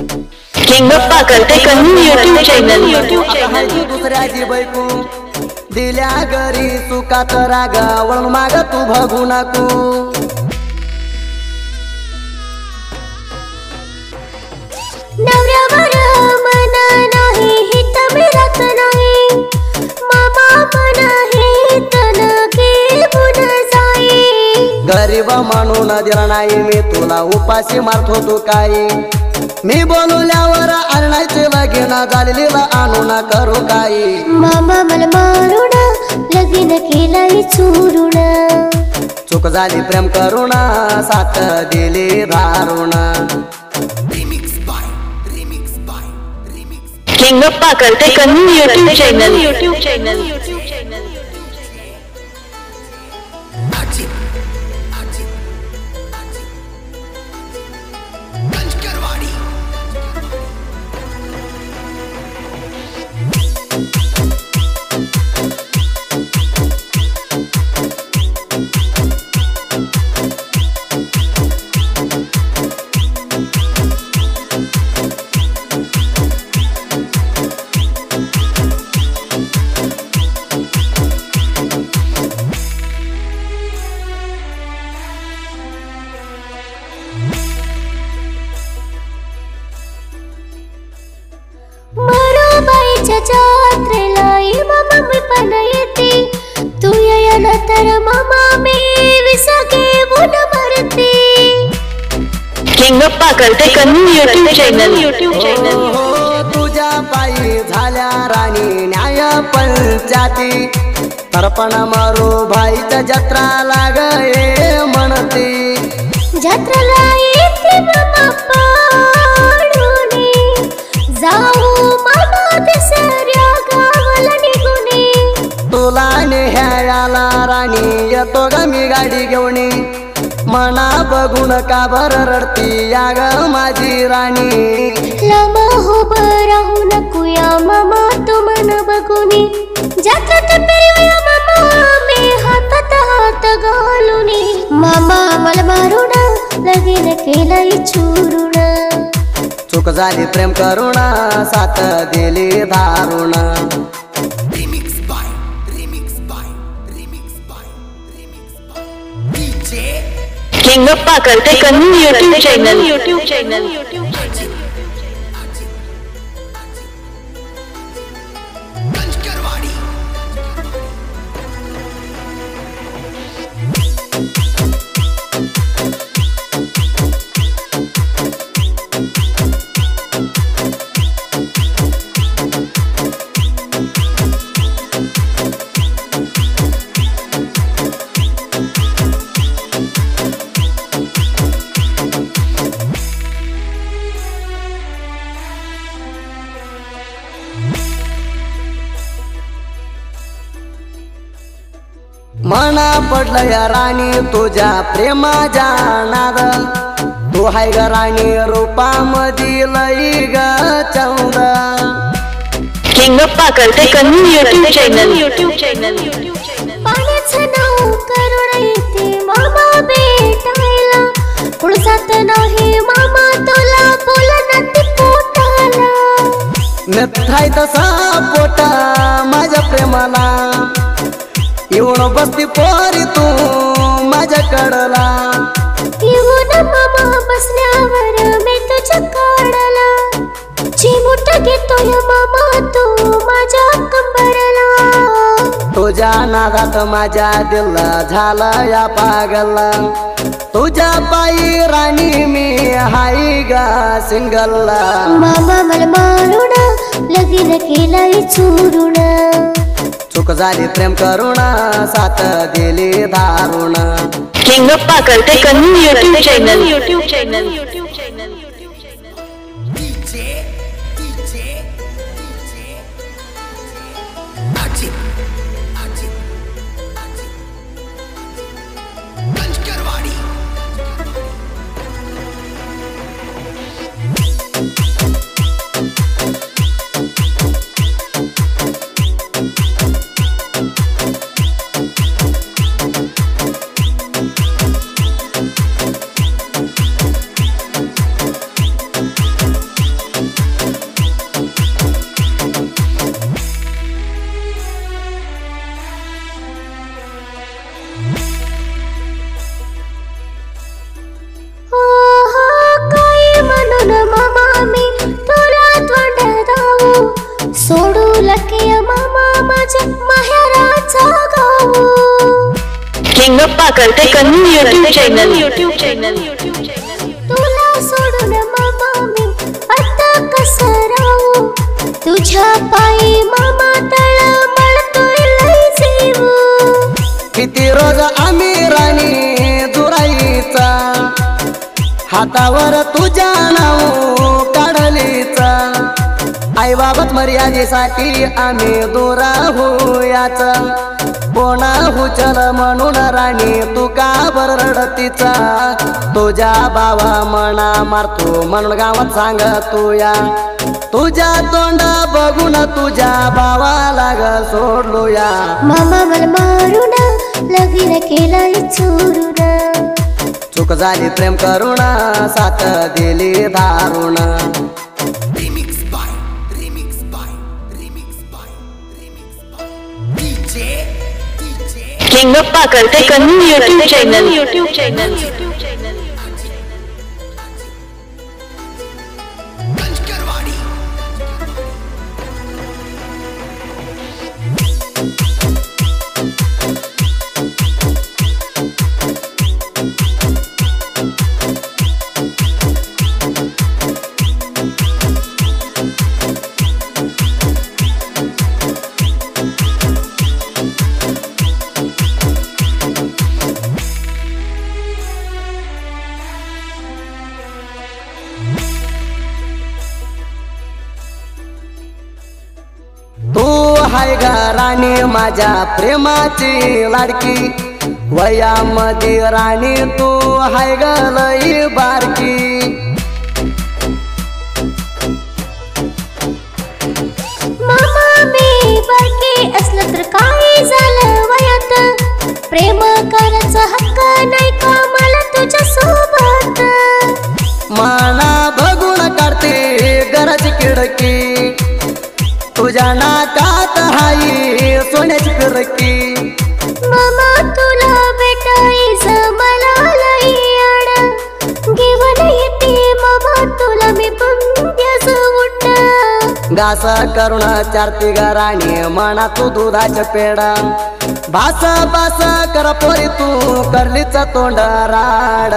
King गप्पा करते कन्नू YouTube channel दुसऱ्याची बैकू दिल्या घरी सुखात रागा वळून माग तू बघू नको। नवऱ्यावर मन नाही हित मिळत नाही मामा मन हे तन घेऊन जाई। गरीब म्हणून दिला नाही मी तुला उपाशी मारत होतो काही मी बोलल्यावर आणायचे लगीन झालेला आणू ना करू काही। मामा मला मारून लगीन केलंय चुरून चूक झाली प्रेम करून साथ दिली दारुण। किंग गप्पा करते कन्नू YouTube चॅनल जात्रेला मामा मी पण येते तू या तर मामा मी विसके बोल भरते। किंग गप्पा करते कन्नू YouTube चॅनल तुझ्या पायी झाल्या राणी न्याय पंचायती तरपण मारू भाईच्या जत्रा लागे म्हणते। जत्रेला येते मामा पाडून जाऊ मामा तिसऱ्या गावाला निघून तुला नेहायला राणी येतो ग मी गाडी घेऊन मना बघून का बर रडती या ग माझी राणी। लांब उभं राहू नको या मामा तू मन बघून जत्रात फिरूया मामा मी हातात हात घालून। मामा मला मारून लगीन केलंय चुरून चूक झाली प्रेम करून साथ दिली दारुण। किंग गप्पा करते कन्नू YouTube चॅनल मना पडलं या राणी तुझ्या प्रेमाच्या नाद तू हाय ग राणी रूपामधी लई ग चंद। किंग गप्पा करते कन्नू YouTube चॅनल पाण्याचं नाव करून येते मामा भेटायला पुढसात नाही मामा तुला बोलना ती पोटाला नथाय तसा पोटा माझ्या प्रेमाला येऊन बसती पोरी तू माझ्याकडला येऊन मामा बसल्यावर मी तुझ्या काढला चिमुट घेतोय मामा तू माझ्या कंबरला। तुझ्या नादात माझ्या दिल झाला या पागला तुझ्या पायी राणी मी हाय गा सिंगलला। मामा मला मारून लगीन केलंय चुरून चूक झाली प्रेम करून साथ दिली दारुण। किंग गप्पा करते कन्नू YouTube चॅनल किंगप्पा करते कन्नू यूट्यूब चॅनल तुला सोडून मामा मी आता कसं राहू तुझ्या पायी मामा तळमळतोय लय जीव किती रोज आम्ही राणी जुराईचा हातावर तुझ्या नाव काढलीचा आई बाबत मर्यादेसाठी आम्ही दूर होयाच कोणा हुचल म्हणून राणी तू का बर रडतीचा तुझ्या बाबा मना मारतो म्हणून गावात सांग तुया तुझ्या तोंड बघून तुझ्या भावाला ग सोडलो या मामा मला मारून लगीन केलंय चोरून चूक झाली प्रेम करून साथ दिली दारुण किंगप्पा करते कन्नू यूट्यूब चॅनल तू हाय ग राणी माझ्या प्रेमाची लाडकी वयामध्ये राणी तू हाय ग लई बारकी मामा मी बारकी असलं तर काय झालं वयात प्रेम करायचा हक्क नाही का मला तुझ्या सोबत माना बघून काढते घराची खिडकी तुझ्या नाकात हाई सोन्याची फिरकी मामा तुला भेटायचं मला लई आड घेऊन येते मामा तुला मी पंक्याच उठ घास करून चारती ग राणी म्हणा तू दुधाच्या पेडा भास भास कर पोरी तू करलीच तोंड राड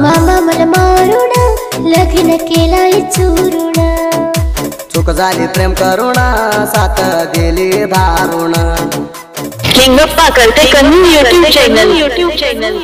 मामा मला मारून लगीन केलंय चोरून चूक झाली प्रेम करून साथ दिली दारुण किंगप्पा करते कन्नू यूट्यूब चॅनल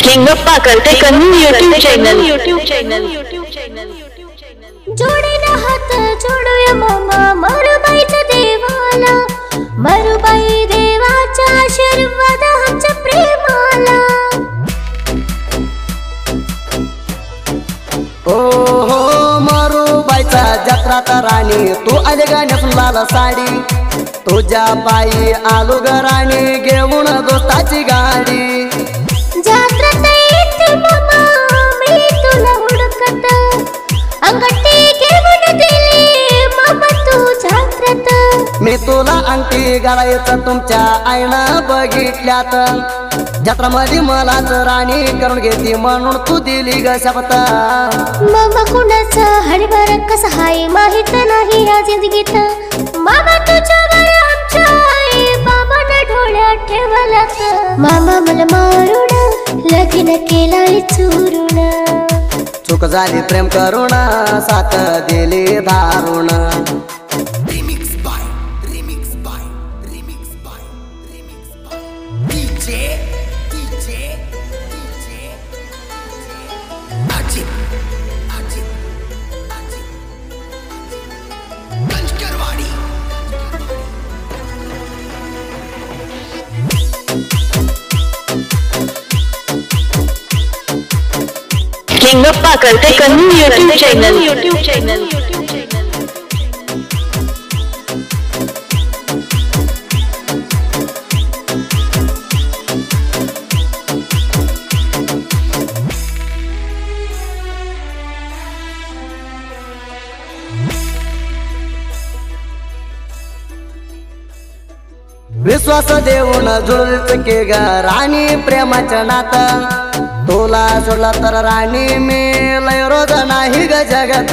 किंगप्पा करते कन्नू यूट्यूब चॅनल जोडीनं हात जोडूया मामा मरुबाईच्या देवाला मरुबाई देवाच्या आशीर्वादाच्या प्रेमाला हो हो मरुबाईचा जत्रात राणी तू आले गाण्यातून लाल साडी तुझ्या पायी आलो ग राणी घेऊन दोस्ताची गाडी जात्रात येते मामा मी तुला हुडकत अंगठी घेऊन दिली मामा तू जात्रात मी तुला अंगठी घालायचं तुमच्या आईनं बघितल्यात जत्रामध्ये मलाच राणी करून घेतली म्हणून तू दिली ग शपथ मामा कुणाचं हरिभर कसं हाय माहित नाही या जिंदगीत मामा तुझ्यावर आमच्या आई बाबानं डोळ्यात ठेवलात मामा मला मारून लगीन केलंय चोरून चूक झाली प्रेम करून साथ दिली दारुण लिंगप्पा करते कन्नू यूट्यूब चैनल विश्वास देऊन जुळच के ग राणी प्रेमाचं नातं तुला सोडला तर राणी मी लय रोज नाही ग जगत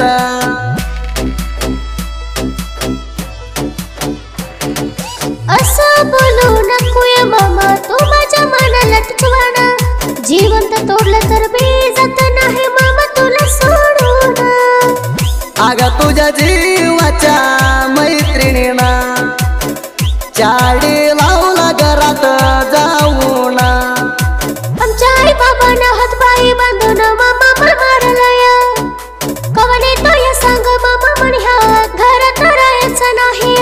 असं बोलू नकोय मामा तू माझ्या मनाला टचवाना जिवंत तोडलं तर बेजात नाही मामा तुला सोडून अग तुझ्या जीवाच्या मैत्रिणीनं चाडी लावला घरात जाऊन आमच्या आई बाबांना हातपायी बांधून मामा पण मारला या कवने तो या सांग मामा म्हण ह्या घरात राहायचं नाही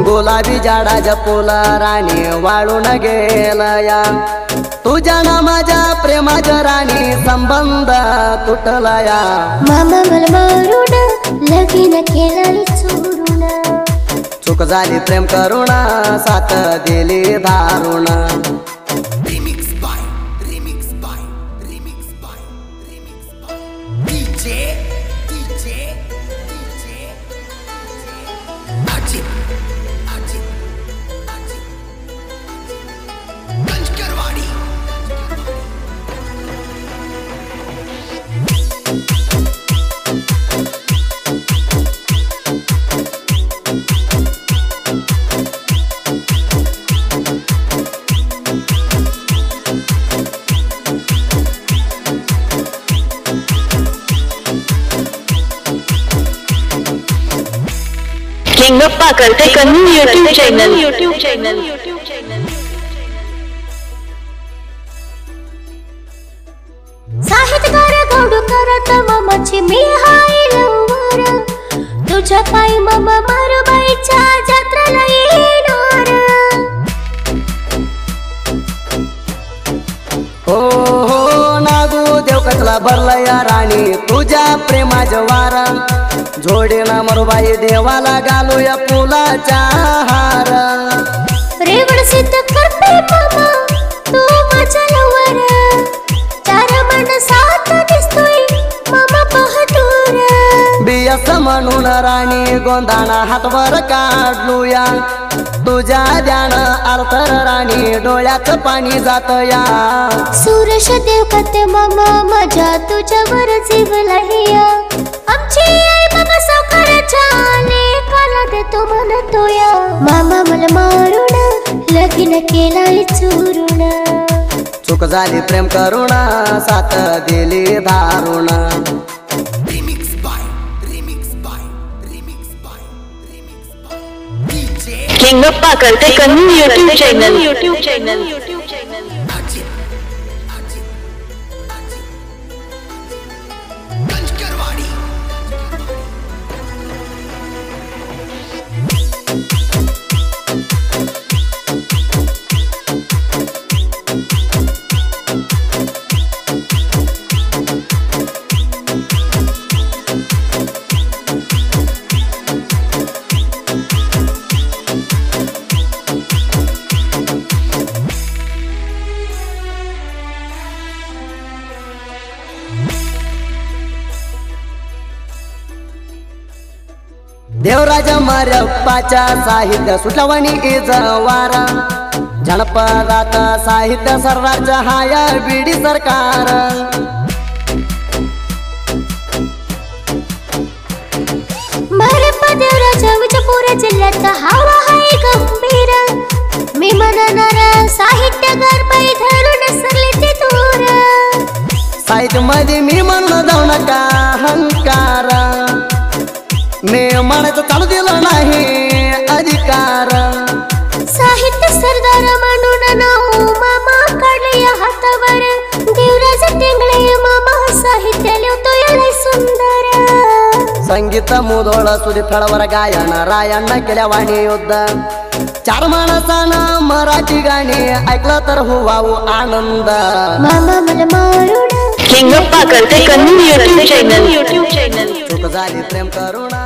गुलाबी झाडा जपोला राणी वाळून गेला या तुझ्या ना माझ्या प्रेमाच्या राणी संबंध तुटला या मामा मला मारून लगीन केलं चोरून चूक झाली प्रेम करुण साथ दिली दारुण लिंगप्पा करते कन्नू यूट्यूब चैनल साहित्यकार गौड करत मामाची मी हाय लवर तुझ्या पायी मामा मारुबाईच्या जत्रेला येणार हो हो नागू देव कसला भरला या राणी तुझ्या प्रेमाच्या वारा जोडीना मरुबाई देवाला घालूया फुलाचा हार रेवड सिद्ध करते मामा तू माझ्या लवर चार माणसात दिसतोय मामा बहादूर बियस म्हणून राणी गोंधाना हातवर काढलूया तुझ्या ध्यान आलतर राणी डोळ्यात पाणी जात या सुरेश देव करते मामा माझ्या तुझ्यावर जीव लहिया आमची आई बाबा सावकाराच्या लेकाला देतो म्हणतो या मामा मला मारून लगीन केलं चोरून चूक झाली प्रेम करुण साथ दिली दारुण लिंगप्पा करते कन्नू यूट्यूब चैनल देवराज मरप्पाच्या साहित्य सुटलवणी इज वारा जनपदात साहित्य सर्वांच्या हाया बीडी सरकार मरप्पा देवराज विजयपूर जिल्ह्यात हवा आहे गंभीर मी म्हणणार साहित्यकार पायी धरून सरले ते दूर साहित्य मध्ये मी म्हणून जाऊ नका अहंकार मी म्हणायचं चालू दिलं नाही अधिकार साहित्य सरदार म्हणून नाव मामा काढले या हातावर देवराज टेंगळे मामा साहित्य लिहितो याला सुंदर संगीत मुधोळ सुरी फळवर गायन रायಣ್ण केल्या वाणी युद्ध चार माणसानं मराठी गाणी ऐकलं तर हो आनंद मामा मला मारून लिंगप्पा करते कन्नू यूट्यूब चॅनल चूक झाली प्रेम करुणा